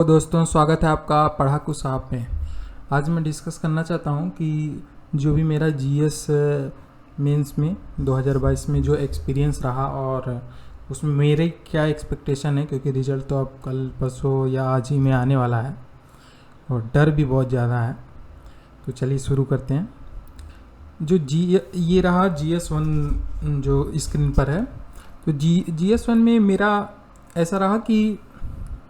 तो दोस्तों, स्वागत है आपका पढ़ाकू साहब में। आज मैं डिस्कस करना चाहता हूँ कि जो भी मेरा जीएस मेंस में 2022 में जो एक्सपीरियंस रहा और उसमें मेरे क्या एक्सपेक्टेशन है, क्योंकि रिज़ल्ट तो अब कल परसों या आज ही में आने वाला है और डर भी बहुत ज़्यादा है। तो चलिए शुरू करते हैं। जो ये रहा GS1 जो स्क्रीन पर है। तो GS1 में मेरा ऐसा रहा कि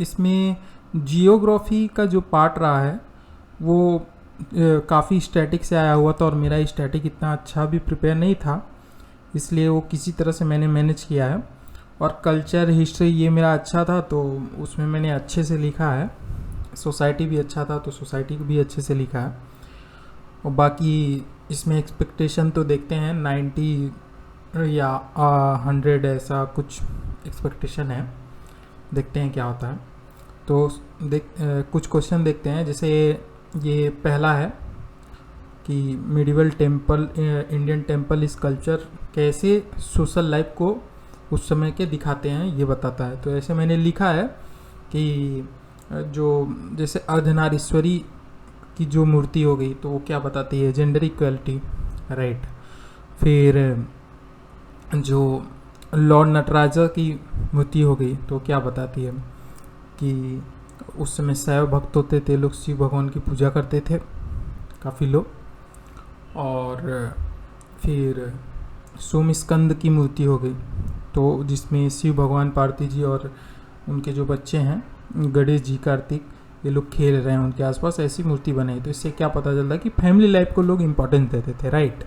इसमें जियोग्राफी का जो पार्ट रहा है वो काफ़ी स्टैटिक से आया हुआ था और मेरा स्टैटिक इतना अच्छा भी प्रिपेयर नहीं था, इसलिए वो किसी तरह से मैंने मैनेज किया है। और कल्चर हिस्ट्री ये मेरा अच्छा था तो उसमें मैंने अच्छे से लिखा है। सोसाइटी भी अच्छा था तो सोसाइटी को भी अच्छे से लिखा है। और बाकी इसमें एक्सपेक्टेशन तो देखते हैं 90 या 100 ऐसा कुछ एक्सपेक्टेशन है, देखते हैं क्या होता है। तो कुछ क्वेश्चन देखते हैं। जैसे ये पहला है कि medieval temple Indian temple sculpture कैसे सोशल लाइफ को उस समय के दिखाते हैं ये बताता है। तो ऐसे मैंने लिखा है कि जो जैसे अर्धनारीश्वरी की जो मूर्ति हो गई तो वो क्या बताती है, जेंडर इक्वलिटी, राइट। फिर जो लॉर्ड नटराजा की मूर्ति हो गई तो क्या बताती है कि उस समय शैव भक्त होते थे, लोग शिव भगवान की पूजा करते थे काफ़ी लोग। और फिर सोमस्कंद की मूर्ति हो गई तो जिसमें शिव भगवान, पार्वती जी और उनके जो बच्चे हैं गणेश जी, कार्तिक, ये लोग खेल रहे हैं उनके आसपास, ऐसी मूर्ति बनाई। तो इससे क्या पता चलता है कि फैमिली लाइफ को लोग इम्पोर्टेंस देते थे, राइट।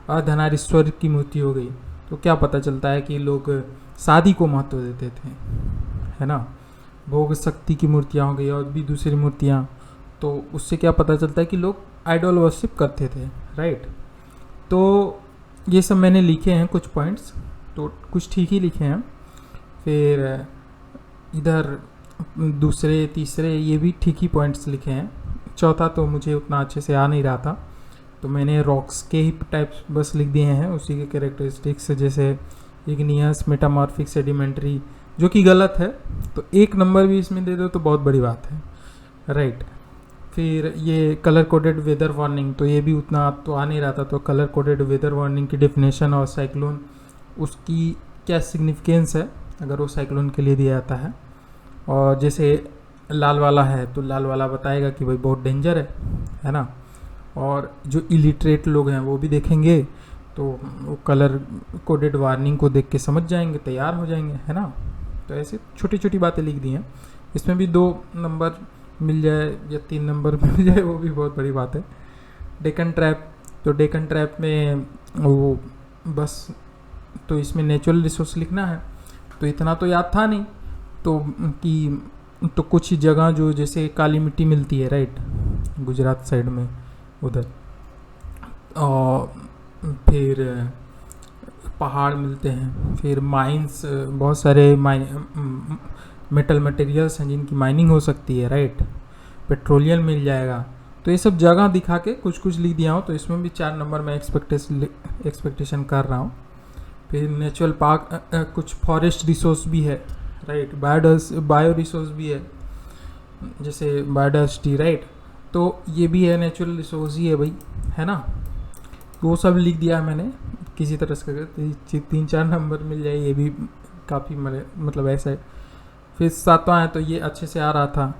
अर्धनारीश्वर की मूर्ति हो गई तो क्या पता चलता है कि लोग शादी को महत्व देते थे, है ना। भोग शक्ति की मूर्तियाँ हो गई और भी दूसरी मूर्तियाँ, तो उससे क्या पता चलता है कि लोग आइडल वर्शिप करते थे, राइट। तो ये सब मैंने लिखे हैं कुछ पॉइंट्स, तो कुछ ठीक ही लिखे हैं। फिर इधर दूसरे तीसरे ये भी ठीक ही पॉइंट्स लिखे हैं। चौथा तो मुझे उतना अच्छे से आ नहीं रहा था तो मैंने रॉक्स के ही टाइप्स बस लिख दिए हैं, उसी के कैरेक्टरिस्टिक्स, जैसे इग्नियस, मेटामॉर्फिक, सेडिमेंट्री, जो कि गलत है। तो 1 नंबर भी इसमें दे दो तो बहुत बड़ी बात है, राइट। फिर ये कलर कोडेड वेदर वार्निंग, तो ये भी उतना तो आ नहीं रहा था। तो कलर कोडेड वेदर वार्निंग की डेफिनेशन और साइक्लोन, उसकी क्या सिग्निफिकेंस है अगर वो साइक्लोन के लिए दिया जाता है। और जैसे लाल वाला है तो लाल वाला बताएगा कि भाई बहुत डेंजर है ना। और जो इलिटरेट लोग हैं वो भी देखेंगे तो वो कलर कोडेड वार्निंग को देख के समझ जाएंगे, तैयार हो जाएंगे, है ना। तो ऐसे छोटी छोटी बातें लिख दी हैं। इसमें भी 2 नंबर मिल जाए या 3 नंबर मिल जाए वो भी बहुत बड़ी बात है। डेकन ट्रैप, तो डेकन ट्रैप में वो बस, तो इसमें नेचुरल रिसोर्स लिखना है। तो इतना तो याद था नहीं तो कि तो कुछ जगह जो जैसे काली मिट्टी मिलती है, राइट, गुजरात साइड में उधर, और फिर पहाड़ मिलते हैं, फिर माइंस, बहुत सारे मेटल मटेरियल्स हैं जिनकी माइनिंग हो सकती है, राइट। पेट्रोलियम मिल जाएगा। तो ये सब जगह दिखा के कुछ कुछ लिख दिया हूँ। तो इसमें भी 4 नंबर में एक्सपेक्टेशन कर रहा हूँ। फिर नेचुरल पार्क, कुछ फॉरेस्ट रिसोर्स भी है, राइट, बायो रिसोर्स भी है, जैसे बायोडाइवर्सिटी, राइट। तो ये भी है, नेचुरल रिसोर्स ही है भाई, है ना। वो सब लिख दिया है मैंने किसी तरह से करके, 3-4 नंबर मिल जाए, ये भी काफ़ी मतलब ऐसा है। फिर 7वां है तो ये अच्छे से आ रहा था।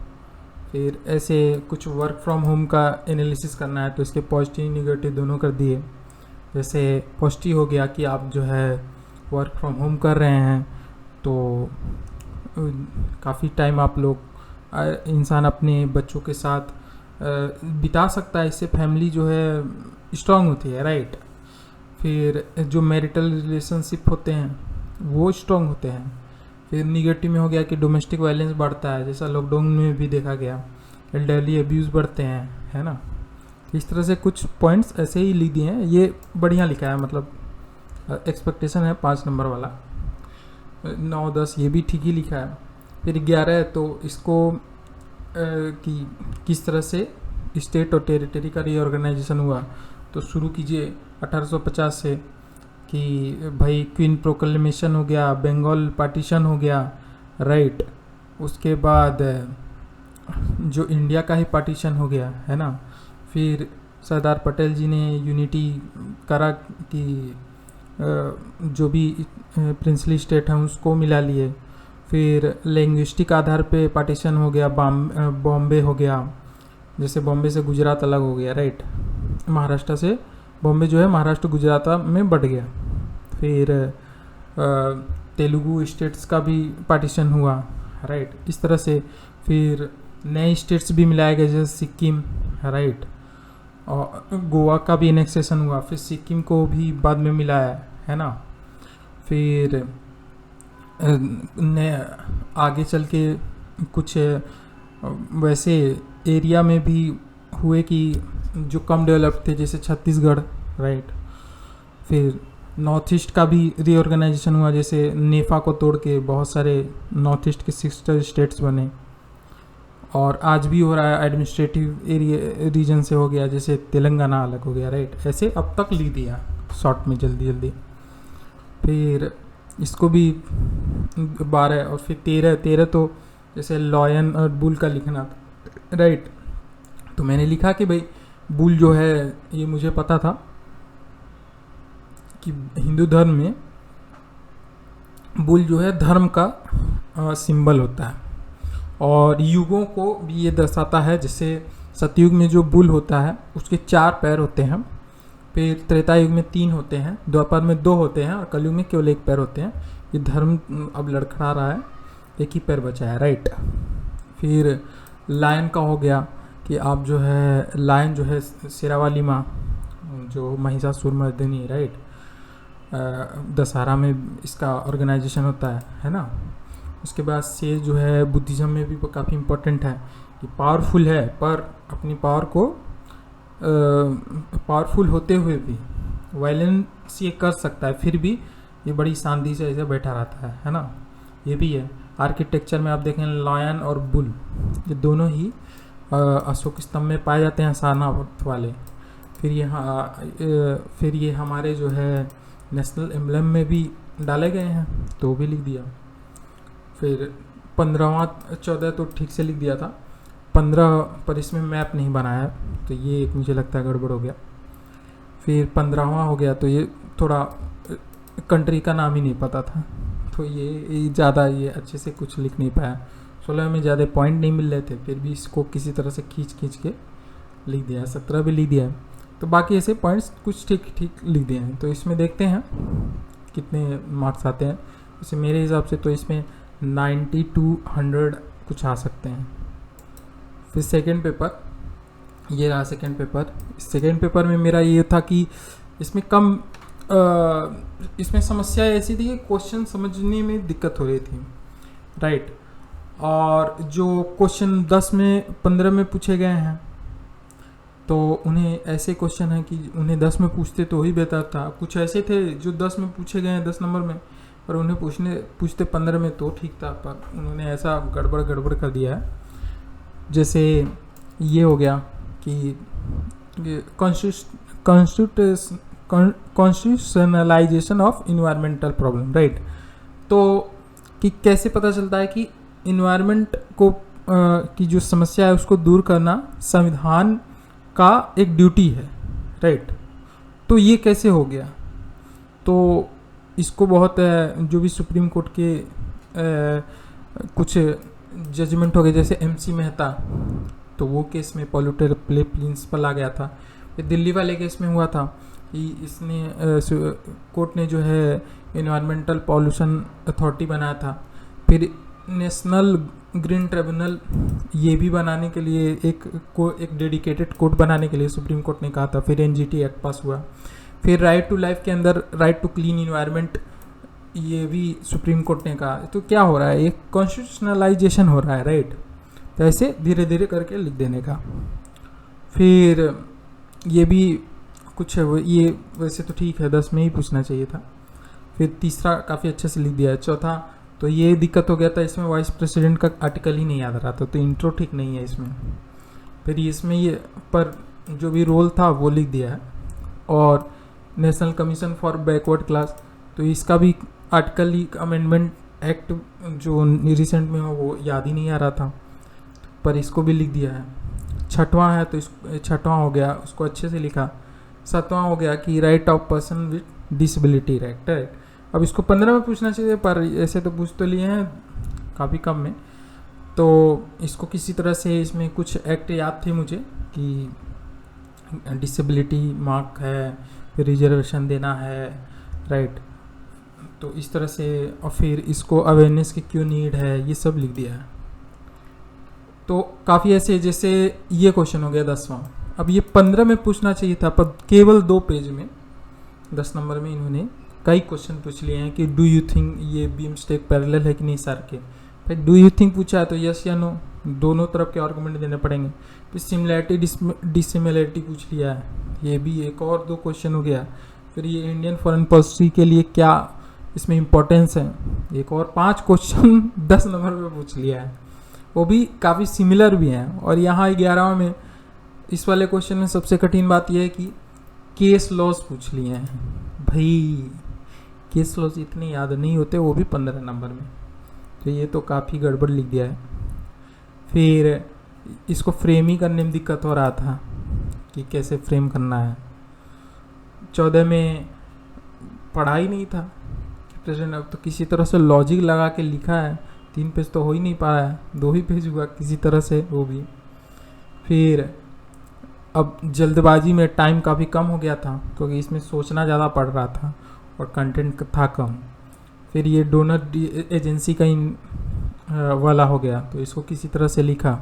फिर ऐसे कुछ वर्क फ्रॉम होम का एनालिसिस करना है तो इसके पॉजिटिव निगेटिव दोनों कर दिए। जैसे पॉजिटिव हो गया कि आप जो है वर्क फ्रॉम होम कर रहे हैं तो काफ़ी टाइम आप लोग, इंसान अपने बच्चों के साथ बिता सकता है, इससे फैमिली जो है स्ट्रांग होती है, राइट। फिर जो मैरिटल रिलेशनशिप होते हैं वो स्ट्रांग होते हैं। फिर निगेटिव में हो गया कि डोमेस्टिक वायलेंस बढ़ता है, जैसा लॉकडाउन में भी देखा गया, एल्डरली अब्यूज़ बढ़ते हैं, है ना। इस तरह से कुछ पॉइंट्स ऐसे ही लिख दिए हैं। ये बढ़िया लिखा है, मतलब एक्सपेक्टेशन है 5 नंबर वाला। 9-10 ये भी ठीक ही लिखा है। फिर 11 है तो इसको कि किस तरह से स्टेट और टेरिटरी का रीऑर्गेनाइजेशन हुआ। तो शुरू कीजिए 1850 से कि भाई क्वीन प्रोक्लेमेशन हो गया, बंगाल पार्टीशन हो गया, राइट। उसके बाद जो इंडिया का ही पार्टीशन हो गया है ना। फिर सरदार पटेल जी ने यूनिटी करा कि जो भी प्रिंसली स्टेट हैं उसको मिला लिए। फिर लैंग्विस्टिक आधार पे पार्टीशन हो गया, बॉम्बे हो गया, जैसे बॉम्बे से गुजरात अलग हो गया, राइट। महाराष्ट्र से बॉम्बे जो है महाराष्ट्र गुजरात में बढ़ गया। फिर तेलुगु स्टेट्स का भी पार्टीशन हुआ, राइट, इस तरह से। फिर नए स्टेट्स भी मिलाए गए जैसे सिक्किम, राइट, और गोवा का भी एनेक्सेशन हुआ। फिर सिक्किम को भी बाद में मिलाया है ना। फिर आगे चल के कुछ वैसे एरिया में भी हुए कि जो कम डेवलप्ड थे, जैसे छत्तीसगढ़, राइट। फिर नॉर्थ ईस्ट का भी रीऑर्गेनाइजेशन हुआ, जैसे नेफा को तोड़ के बहुत सारे नॉर्थ ईस्ट के सिस्टर स्टेट्स बने। और आज भी हो रहा है, एडमिनिस्ट्रेटिव एरिया रीजन से हो गया, जैसे तेलंगाना अलग हो गया, राइट। ऐसे अब तक लिख दिया शॉर्ट में जल्दी जल्दी। फिर इसको भी 12 और फिर 13 तो जैसे लॉयन और बुल का लिखना, राइट। तो मैंने लिखा कि भाई बुल जो है, ये मुझे पता था कि हिंदू धर्म में बुल जो है धर्म का सिंबल होता है, और युगों को भी ये दर्शाता है। जैसे सतयुग में जो बुल होता है उसके 4 पैर होते हैं, फिर त्रेता युग में 3 होते हैं, द्वापर में 2 होते हैं, और कलयुग में केवल 1 पैर होते हैं। ये धर्म अब लड़खड़ा रहा है, एक ही पैर बचा है, राइट। फिर लायन का हो गया कि आप जो है लायन जो है शेरावाली माँ जो महिषासुर मर्दिनी, राइट। दशहरा में इसका ऑर्गेनाइजेशन होता है ना। उसके बाद शेर जो है बुद्धिज़्म में भी काफ़ी इम्पोर्टेंट है कि पावरफुल है, पर अपनी पावर को पावरफुल होते हुए भी वायलेंस ये कर सकता है, फिर भी ये बड़ी शांति से ऐसे बैठा रहता है ना। ये भी है। आर्किटेक्चर में आप देखें लायन और बुल ये दोनों ही अशोक स्तंभ में पाए जाते हैं, सारनाथ वाले। फिर ये हमारे जो है नेशनल एम्बलम में भी डाले गए हैं, तो वो भी लिख दिया। फिर 15वां 14 तो ठीक से लिख दिया था, 15 पर इसमें मैप नहीं बनाया, तो ये एक मुझे लगता है गड़बड़ हो गया। फिर 15वां हो गया, तो ये थोड़ा कंट्री का नाम ही नहीं पता था, तो ये ज़्यादा ये अच्छे से कुछ लिख नहीं पाया। 16 में ज़्यादा पॉइंट नहीं मिल रहे थे, फिर भी इसको किसी तरह से खींच के लिख दिया। 17 भी लिख दिया है, तो बाकी ऐसे पॉइंट्स कुछ ठीक ठीक लिख दिए हैं। तो इसमें देखते हैं कितने मार्क्स आते हैं। जैसे मेरे हिसाब से तो इसमें 90 to 100 कुछ आ सकते हैं। फिर सेकंड पेपर, ये रहा सेकंड पेपर। सेकंड पेपर में मेरा ये था कि इसमें इसमें समस्या ऐसी थी कि क्वेश्चन समझने में दिक्कत हो रही थी, राइट। और जो क्वेश्चन 10 में 15 में पूछे गए हैं, तो उन्हें ऐसे क्वेश्चन है कि उन्हें 10 में पूछते तो ही बेहतर था। कुछ ऐसे थे जो 10 में पूछे गए हैं 10 नंबर में, पर उन्हें पूछते 15 में तो ठीक था, पर उन्होंने ऐसा गड़बड़ कर दिया है। जैसे ये हो गया कि कॉन्स्टिट्यूशनलाइजेशन ऑफ इन्वायरमेंटल प्रॉब्लम, राइट। तो कि कैसे पता चलता है कि इन्वायरमेंट को की जो समस्या है उसको दूर करना संविधान का एक ड्यूटी है, राइट। तो ये कैसे हो गया, तो इसको बहुत जो भी सुप्रीम कोर्ट के कुछ जजमेंट हो गए, जैसे MC मेहता, तो वो केस में पॉल्यूटर प्रिंसिपल आ गया था। फिर दिल्ली वाले केस में हुआ था कि इसने कोर्ट ने जो है इन्वायरमेंटल पॉल्यूशन अथॉरिटी बनाया था। फिर नेशनल ग्रीन ट्रिब्यूनल ये भी बनाने के लिए एक डेडिकेटेड कोर्ट बनाने के लिए सुप्रीम कोर्ट ने कहा था। फिर NGT एक्ट पास हुआ। फिर राइट टू लाइफ के अंदर राइट टू क्लीन इन्वायरमेंट ये भी सुप्रीम कोर्ट ने कहा। तो क्या हो रहा है, एक कॉन्स्टिट्यूशनलाइजेशन हो रहा है, राइट। तो ऐसे धीरे धीरे करके लिख देने का। फिर ये भी कुछ है, ये वैसे तो ठीक है 10 में ही पूछना चाहिए था। फिर तीसरा काफ़ी अच्छे से लिख दिया है। चौथा तो ये दिक्कत हो गया था, इसमें वाइस प्रेसिडेंट का आर्टिकल ही नहीं याद आ रहा था, तो इंट्रो ठीक नहीं है इसमें। फिर इसमें ये पर जो भी रोल था वो लिख दिया है। और national commission for backward class, तो इसका भी आर्टिकल अमेंडमेंट एक्ट जो रिसेंट में हो वो याद ही नहीं आ रहा था। पर इसको भी लिख दिया है। छठवां है तो छठवां हो गया, उसको अच्छे से लिखा। सातवां हो गया कि right of person with disability right. अब इसको 15 में पूछना चाहिए, पर ऐसे तो पूछ तो लिए हैं काफ़ी कम में। तो इसको किसी तरह से, इसमें कुछ एक्ट याद थे मुझे कि डिसेबिलिटी मार्क है, फिर रिजर्वेशन देना है राइट। तो इस तरह से, और फिर इसको अवेयरनेस की क्यों नीड है, ये सब लिख दिया है। तो काफ़ी ऐसे, जैसे ये क्वेश्चन हो गया 10वां। अब ये 15 में पूछना चाहिए था, पर केवल 2 पेज में 10 नंबर में इन्होंने कई क्वेश्चन पूछ लिए हैं कि डू यू थिंक ये बीम स्टैक पैरेलल है कि नहीं सर के। भाई डू यू थिंक पूछा है तो यस या नो, दोनों तरफ के आर्गुमेंट देने पड़ेंगे। फिर सिमिलैरिटी डिसिमिलैरिटी पूछ लिया है, ये भी एक और 2 क्वेश्चन हो गया। फिर ये इंडियन फॉरेन पॉलिसी के लिए क्या इसमें इम्पोर्टेंस है, एक और 5 क्वेश्चन 10 नंबर पे पूछ लिया है, वो भी काफ़ी सिमिलर भी हैं। और यहाँ 11वां में, इस वाले क्वेश्चन में सबसे कठिन बात यह है कि केस लॉज पूछ लिए हैं। भाई केस लॉज इतने याद नहीं होते, वो भी 15 नंबर में, तो ये तो काफ़ी गड़बड़ लिख दिया है। फिर इसको फ्रेम ही करने में दिक्कत हो रहा था कि कैसे फ्रेम करना है। 14 में पढ़ा ही नहीं था प्रेजेंट, अब तो किसी तरह से लॉजिक लगा के लिखा है। 3 पेज तो हो ही नहीं पा रहा है, 2 ही पेज हुआ किसी तरह से, वो भी। फिर अब जल्दबाजी में टाइम काफ़ी कम हो गया था, क्योंकि इसमें सोचना ज़्यादा पड़ रहा था और कंटेंट था कम। फिर ये डोनर एजेंसी का वाला हो गया, तो इसको किसी तरह से लिखा।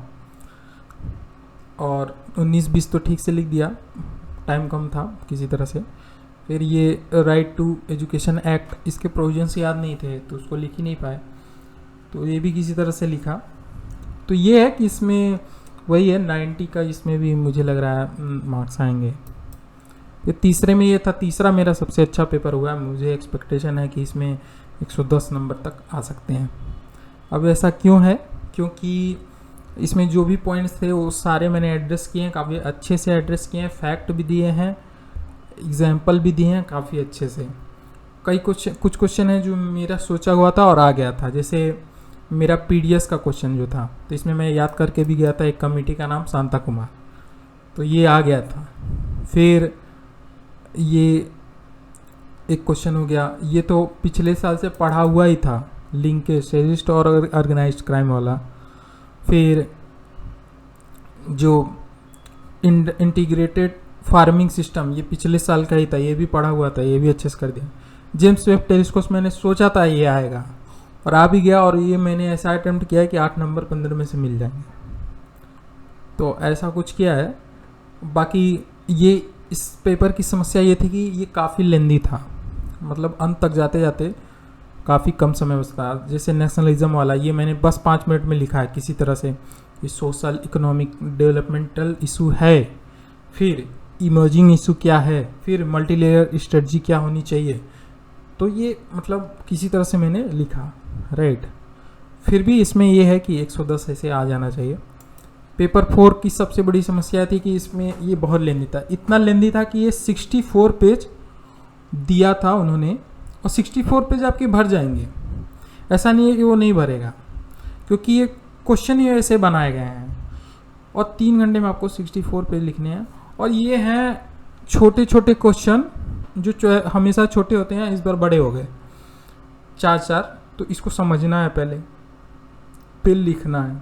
और 19-20 तो ठीक से लिख दिया, टाइम कम था किसी तरह से। फिर ये राइट टू एजुकेशन एक्ट, इसके प्रोविजंस याद नहीं थे तो उसको लिख ही नहीं पाए, तो ये भी किसी तरह से लिखा। तो ये है कि इसमें वही है 90 का, इसमें भी मुझे लग रहा है मार्क्स आएंगे। फिर तीसरे में ये था, तीसरा मेरा सबसे अच्छा पेपर हुआ, मुझे एक्सपेक्टेशन है कि इसमें 110 नंबर तक आ सकते हैं। अब ऐसा क्यों है, क्योंकि इसमें जो भी पॉइंट्स थे वो सारे मैंने एड्रेस किए हैं, काफ़ी अच्छे से एड्रेस किए हैं, फैक्ट भी दिए हैं, एग्जाम्पल भी दिए हैं काफ़ी अच्छे से। कुछ क्वेश्चन है जो मेरा सोचा हुआ था और आ गया था, जैसे मेरा पीडीएस का क्वेश्चन जो था, तो इसमें मैं याद करके भी गया था, एक कमेटी का नाम शांता कुमार, तो ये आ गया था। फिर ये एक क्वेश्चन हो गया, ये तो पिछले साल से पढ़ा हुआ ही था, लिंकेज टेररिस्ट और ऑर्गेनाइज्ड क्राइम वाला। फिर जो इंटीग्रेटेड फार्मिंग सिस्टम, ये पिछले साल का ही था, ये भी पढ़ा हुआ था, ये भी अच्छे से कर दिया। जेम्स वेब टेलीस्कोप मैंने सोचा था ये आएगा और आ भी गया, और ये मैंने ऐसा अटेम्प्ट किया है कि 8 नंबर 15 में से मिल जाएंगे, तो ऐसा कुछ किया है। बाकी ये इस पेपर की समस्या ये थी कि ये काफ़ी लेंदी था, मतलब अंत तक जाते जाते काफ़ी कम समय बचता। जैसे नेशनलिज्म वाला, ये मैंने बस 5 मिनट में लिखा है किसी तरह से, ये सोशल इकोनॉमिक डेवलपमेंटल इशू है, फिर इमर्जिंग इशू क्या है, फिर मल्टी लेयर स्ट्रेटजी क्या होनी चाहिए, तो ये मतलब किसी तरह से मैंने लिखा राइट। फिर भी इसमें ये है कि 110 ऐसे आ जाना चाहिए। पेपर 4 की सबसे बड़ी समस्या थी कि इसमें ये बहुत लेंदी था, इतना लेंदी था कि ये 64 पेज दिया था उन्होंने, और 64 पेज आपके भर जाएंगे, ऐसा नहीं है कि वो नहीं भरेगा, क्योंकि ये क्वेश्चन ही ऐसे बनाए गए हैं, और 3 घंटे में आपको 64 पेज लिखने हैं। और ये हैं छोटे छोटे क्वेश्चन जो हमेशा छोटे होते हैं, इस बार बड़े हो गए 4-4, तो इसको समझना है पहले, फिर लिखना है,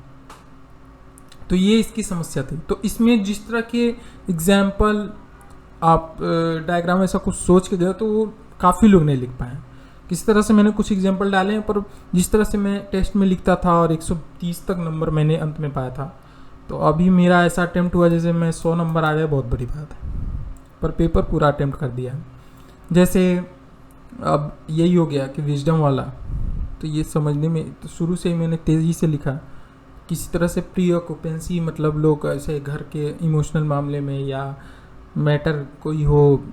तो ये इसकी समस्या थी। तो इसमें जिस तरह के एग्जाम्पल आप डायग्राम ऐसा कुछ सोच के गए, तो वो काफ़ी लोग नहीं लिख पाए। किसी तरह से मैंने कुछ एग्जाम्पल डाले हैं, पर जिस तरह से मैं टेस्ट में लिखता था और 130 तक नंबर मैंने अंत में पाया था, तो अभी मेरा ऐसा अटेम्प्ट हुआ जैसे मैं 100 नंबर आ गए, बहुत बड़ी बात है, पर पेपर पूरा अटेम्प्ट कर दिया। जैसे अब यही हो गया कि विजडम वाला, तो ये समझने में तो शुरू से ही मैंने तेज़ी से लिखा, किसी तरह से प्री ऑक्यूपेंसी, मतलब लोग ऐसे घर के इमोशनल मामले में या मैटर कोई हो,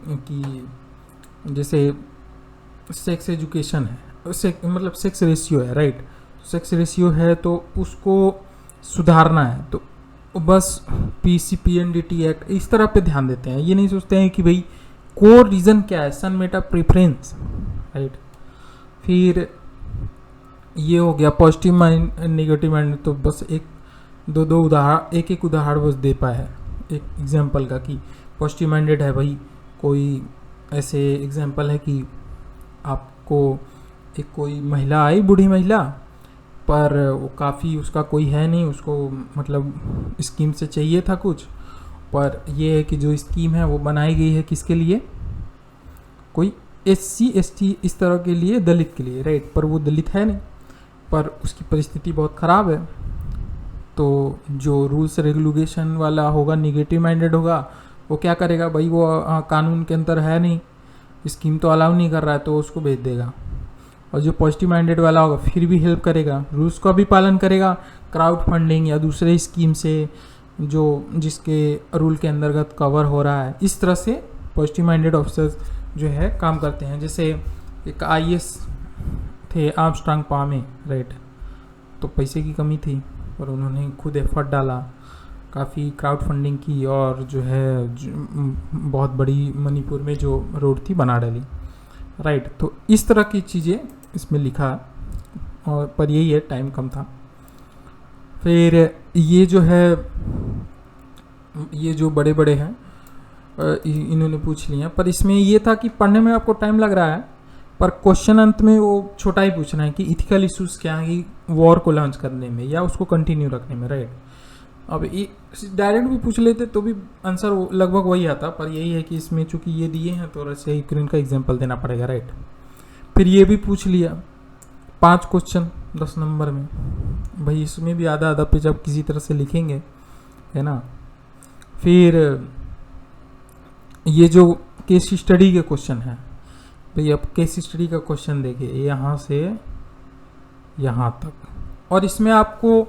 कि जैसे सेक्स एजुकेशन है, मतलब सेक्स रेशियो है राइट, सेक्स रेशियो है तो उसको सुधारना है, तो बस PCPNDT एक्ट इस तरह पे ध्यान देते हैं, ये नहीं सोचते हैं कि भाई कोर रीज़न क्या है, सन मेटा प्रेफरेंस राइट। फिर ये हो गया पॉजिटिव माइंड नेगेटिव माइंड, तो बस एक दो दो उदाहरण, एक एक उदाहरण बस दे पाया है एक एग्जाम्पल का कि पॉजिटिव माइंडेड है भाई। कोई ऐसे एग्जाम्पल है कि आपको एक कोई महिला आई, बूढ़ी महिला, पर वो काफ़ी, उसका कोई है नहीं, उसको मतलब स्कीम से चाहिए था कुछ, पर ये है कि जो स्कीम है वो बनाई गई है किसके लिए, कोई SC ST इस तरह के लिए, दलित के लिए, राइट। पर वो दलित है नहीं, पर उसकी परिस्थिति बहुत ख़राब है। तो जो रूल्स रेगुलेशन वाला होगा, निगेटिव माइंडेड होगा, वो क्या करेगा भाई, वो कानून के अंदर है नहीं, स्कीम तो अलाउ नहीं कर रहा है, तो उसको भेज देगा। और जो पॉजिटिव माइंडेड वाला होगा फिर भी हेल्प करेगा, रूल्स का भी पालन करेगा, क्राउड फंडिंग या दूसरे स्कीम से जो जिसके रूल के अंतर्गत कवर हो रहा है। इस तरह से पॉजिटिव माइंडेड ऑफिसर्स जो है काम करते हैं। जैसे एक IAS थे, आर्मस्ट्रांग पामे, राइट। तो पैसे की कमी थी और उन्होंने खुद एफर्ट डाला, काफ़ी क्राउड फंडिंग की और जो है बहुत बड़ी मणिपुर में जो रोड थी बना डाली, राइट। तो इस तरह की चीज़ें इसमें लिखा, और पर यही है टाइम कम था। फिर ये जो है, ये जो बड़े बड़े हैं इन्होंने पूछ लिया, पर इसमें ये था कि पढ़ने में आपको टाइम लग रहा है, पर क्वेश्चन अंत में वो छोटा ही पूछना है कि इथिकल इश्यूज क्या है वॉर को लॉन्च करने में या उसको कंटिन्यू रखने में, राइट। अब ये डायरेक्ट भी पूछ लेते तो भी आंसर लगभग वही आता, पर यही है कि इसमें चूंकि ये दिए हैं तो रशिया यूक्रेन का एग्जाम्पल देना पड़ेगा, राइट। फिर ये भी पूछ लिया 5 क्वेश्चन 10 नंबर में, भाई इसमें भी आधा आधा पेज आप किसी तरह से लिखेंगे, है ना। फिर ये जो केस स्टडी के क्वेश्चन है, भाई अब केस स्टडी का क्वेश्चन देखिए यहाँ से यहाँ तक, और इसमें आपको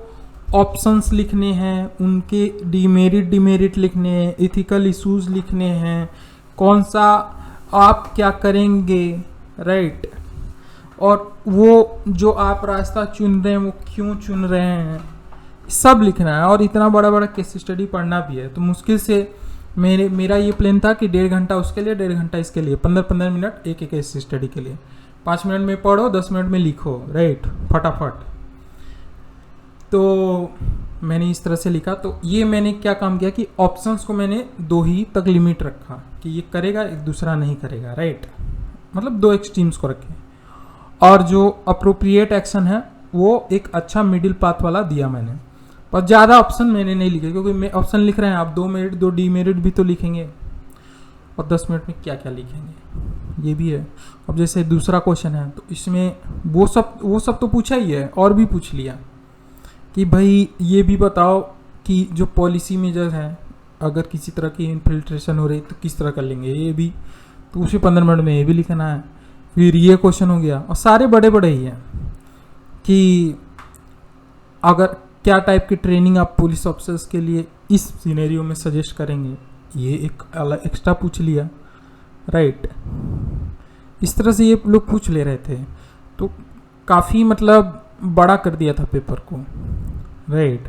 ऑप्शंस लिखने हैं, उनके डिमेरिट लिखने हैं, इथिकल इश्यूज लिखने हैं, कौन सा आप क्या करेंगे, राइट। और वो जो आप रास्ता चुन रहे हैं वो क्यों चुन रहे हैं, सब लिखना है। और इतना बड़ा बड़ा केस स्टडी पढ़ना भी है, तो मुश्किल से मेरा ये प्लान था कि 1.5 घंटा उसके लिए, 1.5 घंटा इसके लिए, 15-15 मिनट एक केस स्टडी के लिए, 5 मिनट में पढ़ो, 10 मिनट में लिखो, राइट, फटाफट। तो मैंने इस तरह से लिखा। तो ये मैंने क्या काम किया कि ऑप्शंस को मैंने 2 ही तक लिमिट रखा कि ये करेगा, एक दूसरा नहीं करेगा, राइट। मतलब 2 एक्सट्रीम्स को रखे, और जो अप्रोप्रिएट एक्शन है वो एक अच्छा मिडिल पाथ वाला दिया मैंने। पर ज़्यादा ऑप्शन मैंने नहीं लिखे, क्योंकि ऑप्शन लिख रहे हैं आप, 2 मेरिट 2 डीमेरिट भी तो लिखेंगे, और 10 मिनट में क्या क्या लिखेंगे, ये भी है। अब जैसे दूसरा क्वेश्चन है, तो इसमें वो सब तो पूछा ही है, और भी पूछ लिया कि भाई ये भी बताओ कि जो पॉलिसी मेजर है, अगर किसी तरह की इन्फिल्ट्रेशन हो रही तो किस तरह कर लेंगे, ये भी, तो उसे 15 मिनट में ये भी लिखना है। फिर ये क्वेश्चन हो गया, और सारे बड़े बड़े ही हैं कि अगर क्या टाइप की ट्रेनिंग आप पुलिस ऑफिसर्स के लिए इस सिनेरियो में सजेस्ट करेंगे, ये एक अलग एक्स्ट्रा पूछ लिया, राइट। इस तरह से ये लोग पूछ ले रहे थे, तो काफ़ी मतलब बड़ा कर दिया था पेपर को, राइट।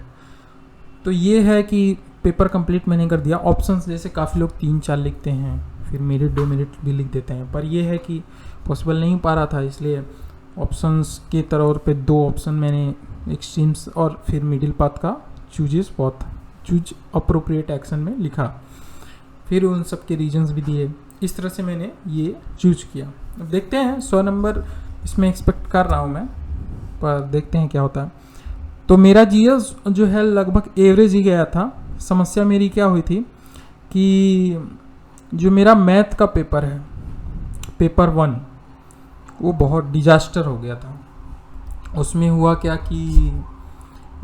तो ये है कि पेपर कंप्लीट मैंने कर दिया। ऑप्शंस जैसे काफ़ी लोग 3-4 लिखते हैं, फिर मेरिट डिमेरिट भी लिख देते हैं, पर ये है कि पॉसिबल नहीं पा रहा था, इसलिए ऑप्शंस के तौर पे 2 ऑप्शन मैंने एक्सट्रीम्स और फिर मिडिल पाथ का चूज अप्रोप्रिएट एक्शन में लिखा। फिर उन सब के रीजंस भी दिए, इस तरह से मैंने ये चूज किया। अब देखते हैं 100 नंबर इसमें एक्सपेक्ट कर रहा हूँ मैं, पर देखते हैं क्या होता है। तो मेरा जीएस जो है लगभग एवरेज ही गया था। समस्या मेरी क्या हुई थी कि जो मेरा मैथ का पेपर है, पेपर 1, वो बहुत डिजास्टर हो गया था। उसमें हुआ क्या कि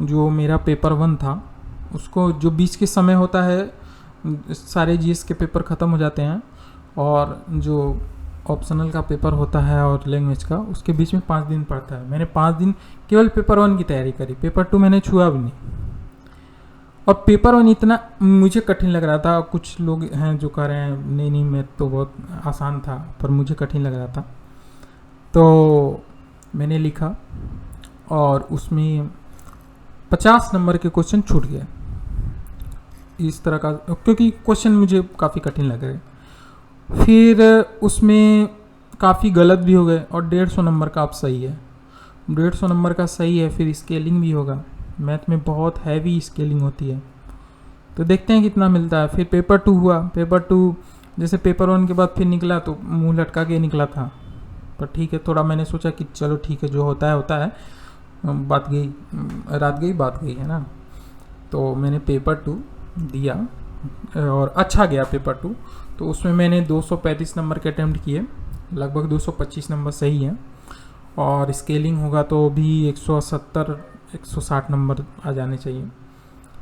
जो मेरा पेपर 1 था, उसको जो बीच के समय होता है, सारे जीएस के पेपर ख़त्म हो जाते हैं, और जो ऑप्शनल का पेपर होता है और लैंग्वेज का, उसके बीच में 5 दिन पड़ता है। मैंने 5 दिन केवल पेपर 1 की तैयारी करी, पेपर 2 मैंने छुआ भी नहीं। और पेपर 1 इतना मुझे कठिन लग रहा था। कुछ लोग हैं जो कह रहे हैं नहीं मैथ तो बहुत आसान था, पर मुझे कठिन लग रहा था। तो मैंने लिखा और उसमें 50 नंबर के क्वेश्चन छूट गए इस तरह का, क्योंकि क्वेश्चन मुझे काफ़ी कठिन लग रहे। फिर उसमें काफ़ी गलत भी हो गए, और 150 नंबर का आप सही है, 150 नंबर का सही है, फिर स्केलिंग भी होगा, मैथ में बहुत हैवी स्केलिंग होती है। तो देखते हैं कितना मिलता है। फिर पेपर 2 हुआ। पेपर 2 जैसे पेपर 1 के बाद फिर निकला तो मुंह लटका के निकला था, पर ठीक है, थोड़ा मैंने सोचा कि चलो ठीक है, जो होता है होता है, बात गई रात गई बात गई, है ना। तो मैंने पेपर 2 दिया और अच्छा गया पेपर 2। तो उसमें मैंने 235 नंबर के अटैम्प्ट किए, लगभग 225 नंबर सही है, और स्केलिंग होगा तो भी 170-160 नंबर आ जाने चाहिए।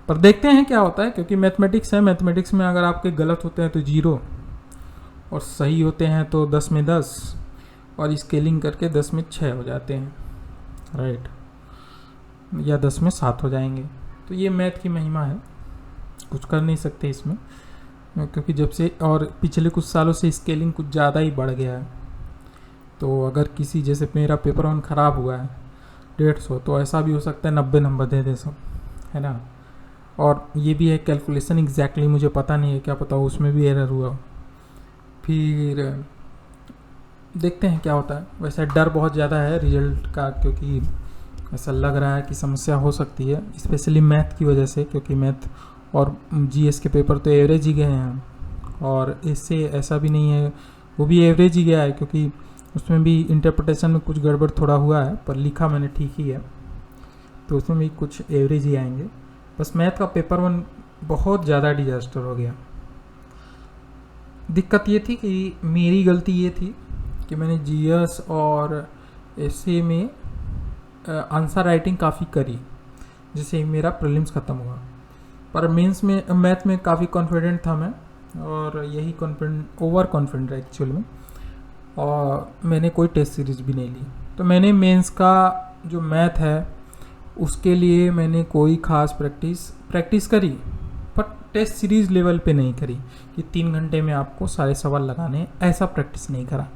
पर देखते हैं क्या होता है, क्योंकि मैथमेटिक्स है। मैथमेटिक्स में अगर आपके गलत होते हैं तो 0, और सही होते हैं तो 10 में 10, और स्केलिंग करके 10 में 6 हो जाते हैं, राइट, या 10 में 7 हो जाएंगे। तो ये मैथ की महिमा है, कुछ कर नहीं सकते इसमें, क्योंकि जब से और पिछले कुछ सालों से स्केलिंग कुछ ज़्यादा ही बढ़ गया है। तो अगर किसी, जैसे मेरा पेपर 1 ख़राब हुआ है 150, तो ऐसा भी हो सकता है 90 नंबर दे दे सब, है ना। और ये भी है कैलकुलेशन एग्जैक्टली मुझे पता नहीं है, क्या पता उसमें भी एरर हुआ। फिर देखते हैं क्या होता है। वैसे डर बहुत ज़्यादा है रिजल्ट का, क्योंकि ऐसा लग रहा है कि समस्या हो सकती है, स्पेशली मैथ की वजह से, क्योंकि मैथ और जीएस के पेपर तो एवरेज ही गए हैं, और इससे ऐसा भी नहीं है, वो भी एवरेज ही गया है, क्योंकि उसमें भी इंटरप्रिटेशन में कुछ गड़बड़ थोड़ा हुआ है, पर लिखा मैंने ठीक ही है, तो उसमें भी कुछ एवरेज ही आएंगे। बस मैथ का पेपर 1 बहुत ज़्यादा डिजास्टर हो गया। दिक्कत ये थी कि मेरी गलती ये थी कि मैंने जीएस और एसए में आंसर राइटिंग काफ़ी करी, जिससे मेरा प्रीलिम्स ख़त्म हुआ। पर मेंस में मैथ में काफ़ी कॉन्फिडेंट था मैं, और यही ओवर कॉन्फिडेंट एक्चुअल में, और मैंने कोई टेस्ट सीरीज भी नहीं ली। तो मैंने मेंस का जो मैथ है उसके लिए मैंने कोई ख़ास प्रैक्टिस करी, पर टेस्ट सीरीज़ लेवल पे नहीं करी कि 3 घंटे में आपको सारे सवाल लगाने, ऐसा प्रैक्टिस नहीं करा।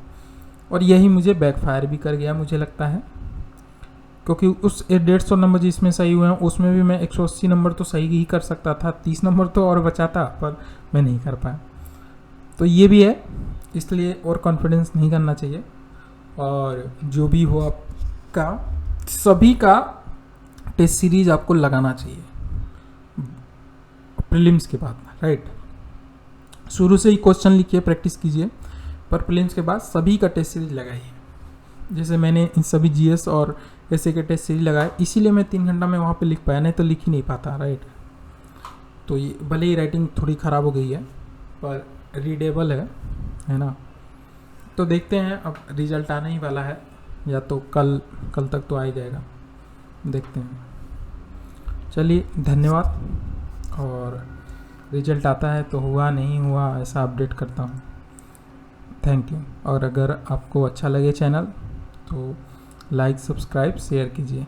और यही मुझे बैकफायर भी कर गया मुझे लगता है, क्योंकि उस 150 नंबर जिसमें सही हुए हैं उसमें भी मैं 180 नंबर तो सही ही कर सकता था, 30 नंबर तो और बचा था, पर मैं नहीं कर पाया। तो ये भी है, इसलिए और कॉन्फिडेंस नहीं करना चाहिए। और जो भी हो आपका, सभी का टेस्ट सीरीज आपको लगाना चाहिए प्रीलिम्स के बाद, राइट। शुरू से ही क्वेश्चन लिखिए, प्रैक्टिस कीजिए, पर प्रीलिम्स के बाद सभी का टेस्ट सीरीज लगाइए। जैसे मैंने इन सभी जीएस और ऐसे के टेस्ट सीरीज लगाए, इसीलिए मैं 3 घंटा में वहाँ पे लिख पाया, नहीं तो लिख ही नहीं पाता, राइट। तो ये भले ही राइटिंग थोड़ी ख़राब हो गई है, पर रीडेबल है ना। तो देखते हैं, अब रिजल्ट आने ही वाला है, या तो कल तक तो आ ही जाएगा, देखते हैं। चलिए, धन्यवाद। और रिजल्ट आता है तो हुआ नहीं हुआ ऐसा अपडेट करता हूँ। Thank you. और अगर आपको अच्छा लगे चैनल तो लाइक, सब्सक्राइब, शेयर कीजिए।